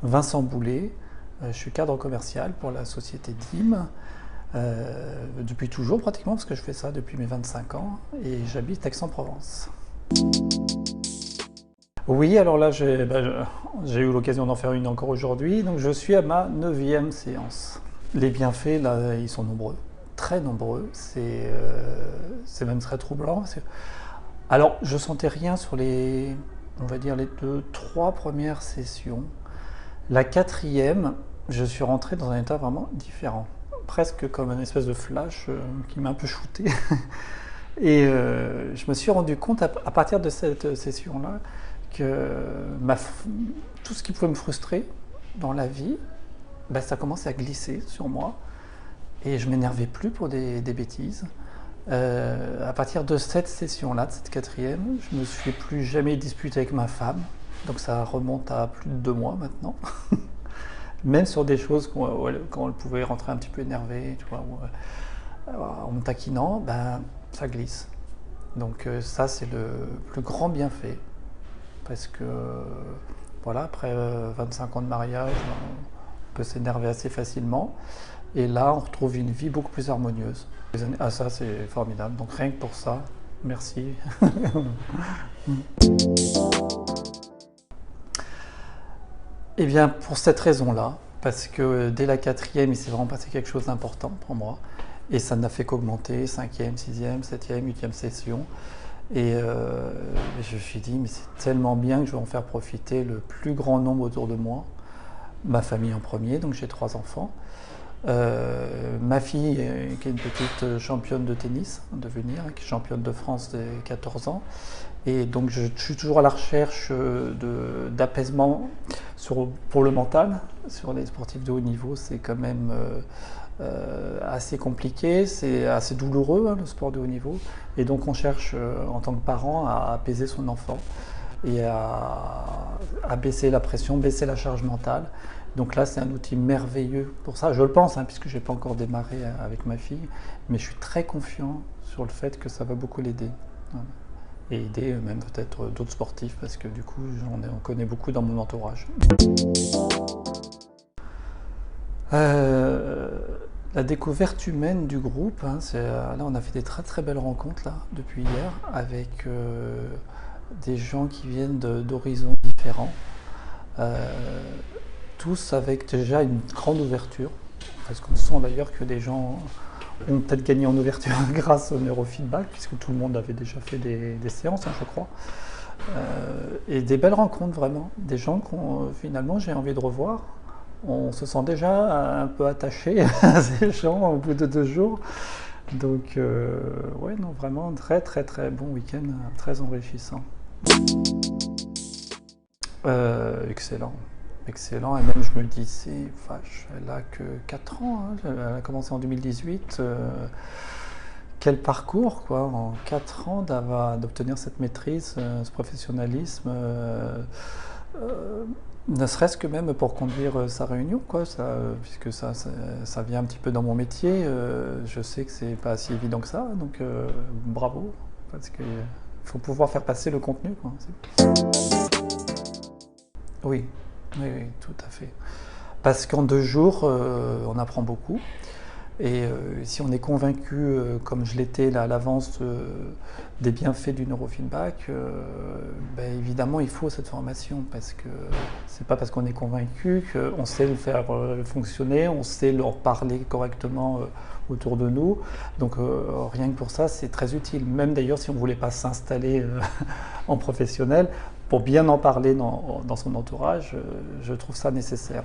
Vincent Boulet, je suis cadre commercial pour la société DIM, depuis toujours pratiquement, parce que je fais ça depuis mes 25 ans, et j'habite Aix-en-Provence. Oui, alors là, j'ai eu l'occasion d'en faire une encore aujourd'hui, donc je suis à ma 9e séance. Les bienfaits, là, ils sont nombreux, très nombreux, c'est même très troublant. Alors, je sentais rien sur on va dire, les 2, 3 premières sessions. La 4e, je suis rentré dans un état vraiment différent, presque comme une espèce de flash qui m'a un peu shooté. Et je me suis rendu compte à partir de cette session-là que tout ce qui pouvait me frustrer dans la vie, ben, ça commençait à glisser sur moi et je m'énervais plus pour des bêtises. À partir de cette session-là, de cette 4e, je me suis plus jamais disputé avec ma femme, donc ça remonte à plus de 2 mois maintenant. Même sur des choses quand elle pouvait rentrer un petit peu énervée, tu vois, en me taquinant, ben, ça glisse. Donc ça, c'est le plus grand bienfait. Parce que, voilà, après 25 ans de mariage, on peut s'énerver assez facilement. Et là, on retrouve une vie beaucoup plus harmonieuse. Ah, ça, c'est formidable. Donc rien que pour ça, merci. Eh bien, pour cette raison-là, parce que dès la 4e, il s'est vraiment passé quelque chose d'important pour moi. Et ça n'a fait qu'augmenter, 5e, 6e, 7e, 8e session. Et je me suis dit, mais c'est tellement bien que je vais en faire profiter le plus grand nombre autour de moi. Ma famille en premier, donc j'ai 3 enfants. Ma fille, qui est une petite championne de tennis, devenir, qui est championne de France dès 14 ans. Et donc je suis toujours à la recherche d'apaisement pour le mental. Sur les sportifs de haut niveau, c'est quand même assez compliqué, c'est assez douloureux, hein, le sport de haut niveau. Et donc on cherche en tant que parent à apaiser son enfant et à baisser la pression, baisser la charge mentale. Donc là, c'est un outil merveilleux pour ça. Je le pense, hein, puisque je n'ai pas encore démarré avec ma fille, mais je suis très confiant sur le fait que ça va beaucoup l'aider. Voilà. Et aider même peut-être d'autres sportifs, parce que du coup, on connaît beaucoup dans mon entourage. La découverte humaine du groupe, hein, là on a fait des très très belles rencontres là, depuis hier, avec des gens qui viennent d'horizons différents. Tous avec déjà une grande ouverture, parce qu'on sent d'ailleurs que des gens ont peut-être gagné en ouverture grâce au neurofeedback, puisque tout le monde avait déjà fait des séances, hein, je crois. Et des belles rencontres vraiment, des gens qu'on finalement j'ai envie de revoir. On se sent déjà un peu attaché à ces gens au bout de 2 jours. Donc ouais, non, vraiment très très très bon week-end, très enrichissant. Excellent. Excellent, et même je me disais, elle a que 4 ans, hein, elle a commencé en 2018, quel parcours quoi, en 4 ans d'obtenir cette maîtrise, ce professionnalisme, ne serait-ce que même pour conduire sa réunion, quoi, puisque ça vient un petit peu dans mon métier, je sais que c'est pas si évident que ça, donc bravo, parce qu'il faut pouvoir faire passer le contenu, quoi. Oui. Oui, oui, tout à fait. Parce qu'en 2 jours, on apprend beaucoup. Et si on est convaincu, comme je l'étais à l'avance, des bienfaits du neurofeedback, ben évidemment, il faut cette formation. Parce que c'est pas parce qu'on est convaincu qu'on sait le faire fonctionner, on sait leur parler correctement autour de nous. Donc rien que pour ça, c'est très utile. Même d'ailleurs, si on ne voulait pas s'installer en professionnel, pour bien en parler dans son entourage, je trouve ça nécessaire.